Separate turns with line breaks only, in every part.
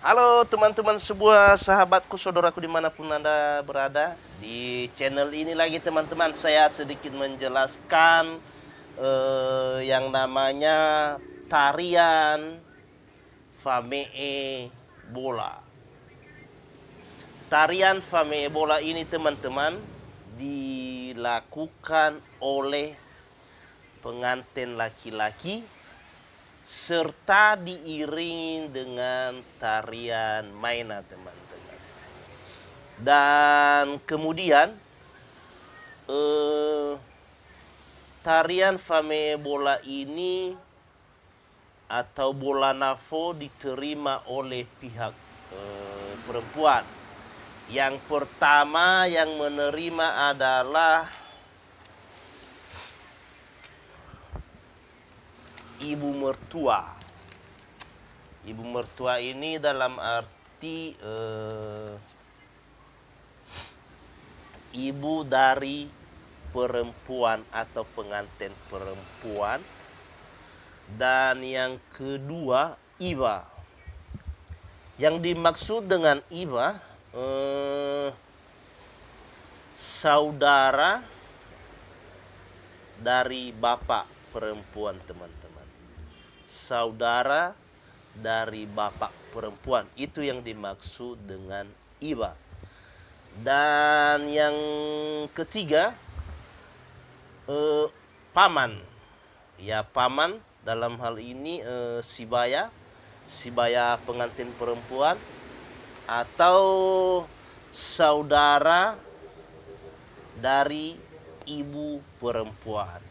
Halo teman-teman semua, sahabatku, saudaraku dimanapun Anda berada. Di channel ini lagi teman-teman, saya sedikit menjelaskan yang namanya tarian Famee Bola. Tarian Famee Bola ini teman-teman dilakukan oleh pengantin laki-laki serta diiringi dengan tarian maina teman-teman. Dan kemudian tarian Famee Bola ini atau bola nafo diterima oleh pihak perempuan. Yang pertama yang menerima adalah ibu mertua. Ibu mertua ini dalam arti ibu dari perempuan atau pengantin perempuan. Dan yang kedua, iba. Yang dimaksud dengan iba saudara dari bapak perempuan teman-teman. Saudara dari bapak perempuan, itu yang dimaksud dengan iba. Dan yang ketiga, paman. Ya, paman dalam hal ini sibaya pengantin perempuan atau saudara dari ibu perempuan.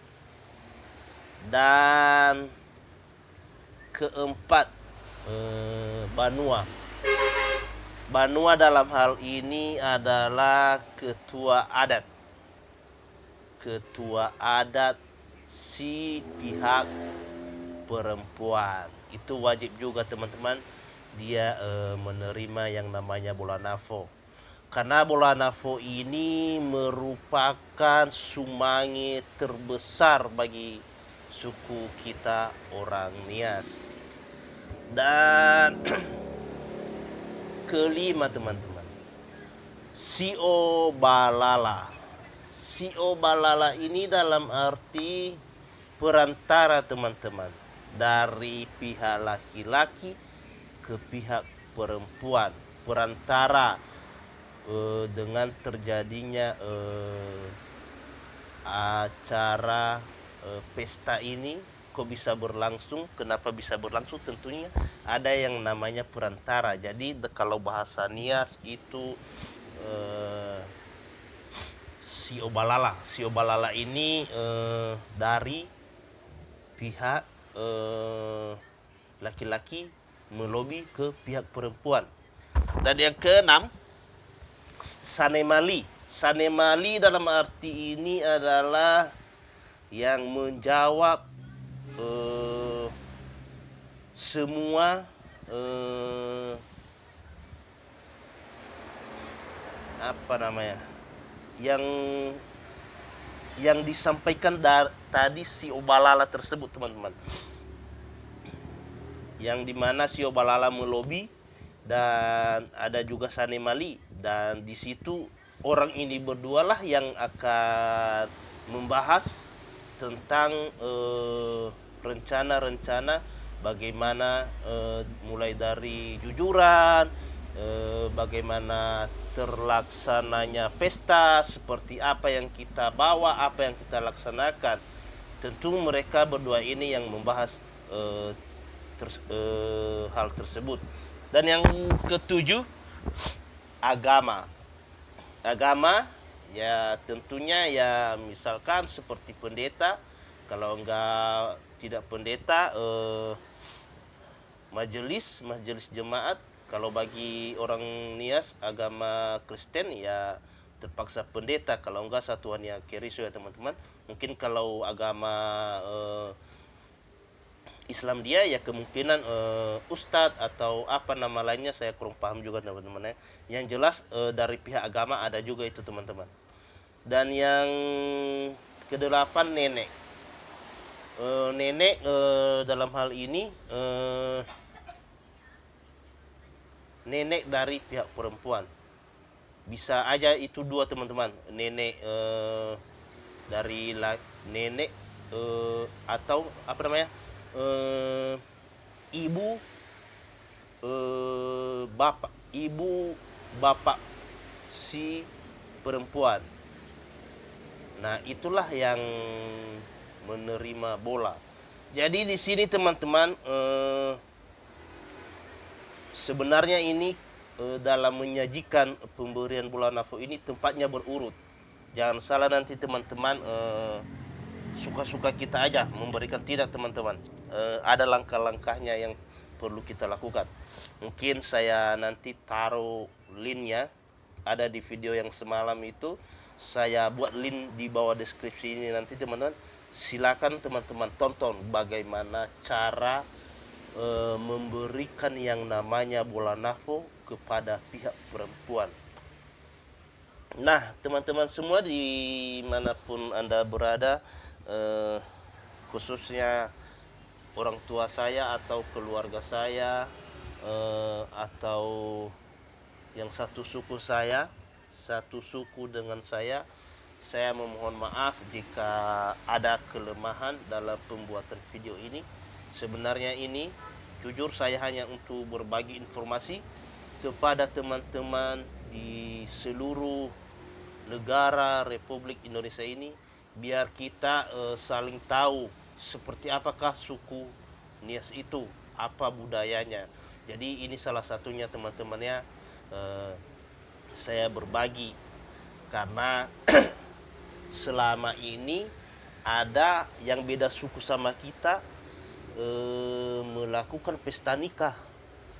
Dan keempat, banua. Banua dalam hal ini adalah ketua adat. Ketua adat si pihak perempuan. Itu wajib juga teman-teman, dia menerima yang namanya bola nafo. Karena bola nafo ini merupakan sumbangan terbesar bagi suku kita orang Nias. Dan kelima teman-teman, sio balala. Sio balala ini dalam arti perantara teman-teman, dari pihak laki-laki ke pihak perempuan. Perantara dengan terjadinya acara pesta ini kok bisa berlangsung. Kenapa bisa berlangsung? Tentunya ada yang namanya perantara. Jadi kalau bahasa Nias itu sio balala. Sio balala ini dari pihak laki-laki melobi ke pihak perempuan. Dan yang keenam, sanemali. Sanemali dalam arti ini adalah yang menjawab semua apa namanya, yang disampaikan tadi si Obalala tersebut teman-teman, yang dimana si Obalala melobi dan ada juga Sanemali. Dan di situ orang ini berdua lah yang akan membahas tentang rencana-rencana bagaimana mulai dari jujuran, bagaimana terlaksananya pesta, seperti apa yang kita bawa, apa yang kita laksanakan. Tentu mereka berdua ini yang membahas hal tersebut. Dan yang ketujuh, agama. Agama ya tentunya ya misalkan seperti pendeta. Kalau enggak tidak pendeta, majelis jemaat. Kalau bagi orang Nias agama Kristen ya terpaksa pendeta, kalau enggak satuan yang keriso ya teman-teman. Mungkin kalau agama Islam dia ya kemungkinan ustadz atau apa nama lainnya, saya kurang paham juga teman-teman ya. Yang jelas dari pihak agama ada juga itu teman-teman. Dan yang kedelapan, nenek. Nenek dalam hal ini nenek dari pihak perempuan. Bisa aja itu dua teman-teman, nenek dari nenek atau apa namanya, eh, ibu, bapak si perempuan. Nah, itulah yang menerima bola. Jadi di sini teman-teman, sebenarnya ini dalam menyajikan pemberian bola nafsu ini tempatnya berurut. Jangan salah nanti teman-teman, suka-suka kita aja memberikan, tidak teman-teman. Ada langkah-langkahnya yang perlu kita lakukan. Mungkin saya nanti taruh linknya, ada di video yang semalam itu. Saya buat link di bawah deskripsi ini, nanti teman-teman silakan teman-teman tonton bagaimana cara memberikan yang namanya bola nafsu kepada pihak perempuan. Nah, teman-teman semua dimanapun Anda berada, khususnya orang tua saya atau keluarga saya, atau yang satu suku dengan saya memohon maaf jika ada kelemahan dalam pembuatan video ini. Sebenarnya ini jujur saya hanya untuk berbagi informasi kepada teman-teman di seluruh negara Republik Indonesia ini, biar kita saling tahu seperti apakah suku Nias itu, apa budayanya. Jadi ini salah satunya teman-temannya, saya berbagi karena selama ini ada yang beda suku sama kita melakukan pesta nikah.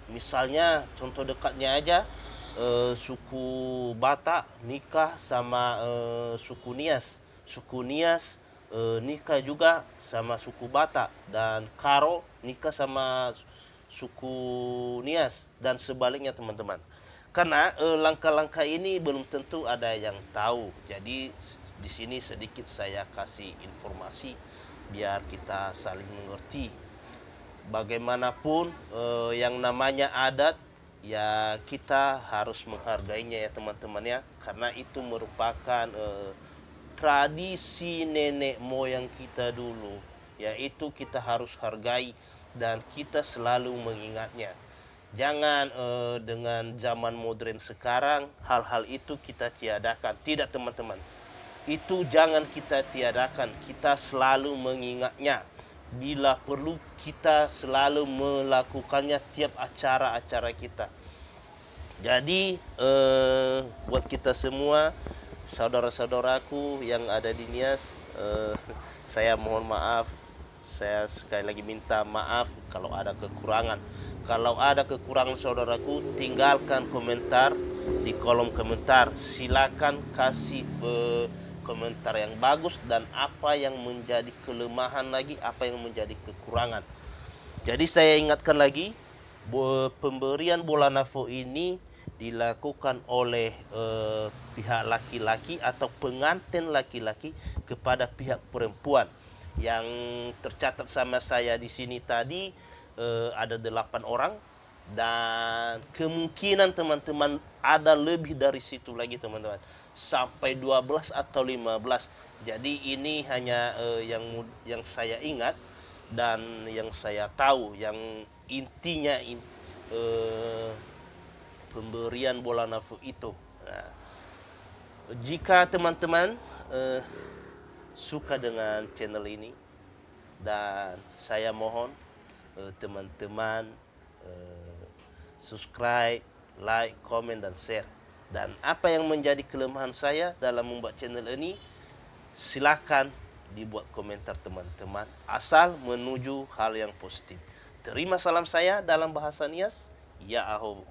Misalnya contoh dekatnya aja, suku Batak nikah sama suku Nias, nikah juga sama suku Batak, dan Karo nikah sama suku Nias, dan sebaliknya teman-teman. Karena langkah-langkah ini belum tentu ada yang tahu. Jadi di sini sedikit saya kasih informasi biar kita saling mengerti. Bagaimanapun yang namanya adat, ya kita harus menghargainya ya teman-teman ya, karena itu merupakan tradisi nenek moyang kita dulu, yaitu kita harus hargai dan kita selalu mengingatnya. Jangan dengan zaman modern sekarang hal-hal itu kita tiadakan. Tidak teman-teman, itu jangan kita tiadakan, kita selalu mengingatnya. Bila perlu kita selalu melakukannya tiap acara-acara kita. Jadi buat kita semua, saudara-saudaraku yang ada di Nias, saya mohon maaf. Saya sekali lagi minta maaf kalau ada kekurangan. Kalau ada kekurangan saudaraku, tinggalkan komentar di kolom komentar. Silakan kasih komentar yang bagus dan apa yang menjadi kelemahan lagi, apa yang menjadi kekurangan. Jadi saya ingatkan lagi, pemberian bola nafsu ini dilakukan oleh pihak laki-laki atau pengantin laki-laki kepada pihak perempuan. Yang tercatat sama saya di sini tadi ada 8 orang, dan kemungkinan teman-teman ada lebih dari situ lagi teman-teman, sampai 12 atau 15. Jadi ini hanya yang saya ingat dan yang saya tahu, yang intinya pemberian bola nafsu itu. Nah, jika teman-teman suka dengan channel ini, dan saya mohon teman-teman subscribe, like, komen, dan share. Dan apa yang menjadi kelemahan saya dalam membuat channel ini, silakan dibuat komentar teman-teman, asal menuju hal yang positif. Terima salam saya dalam bahasa Nias, ya aho.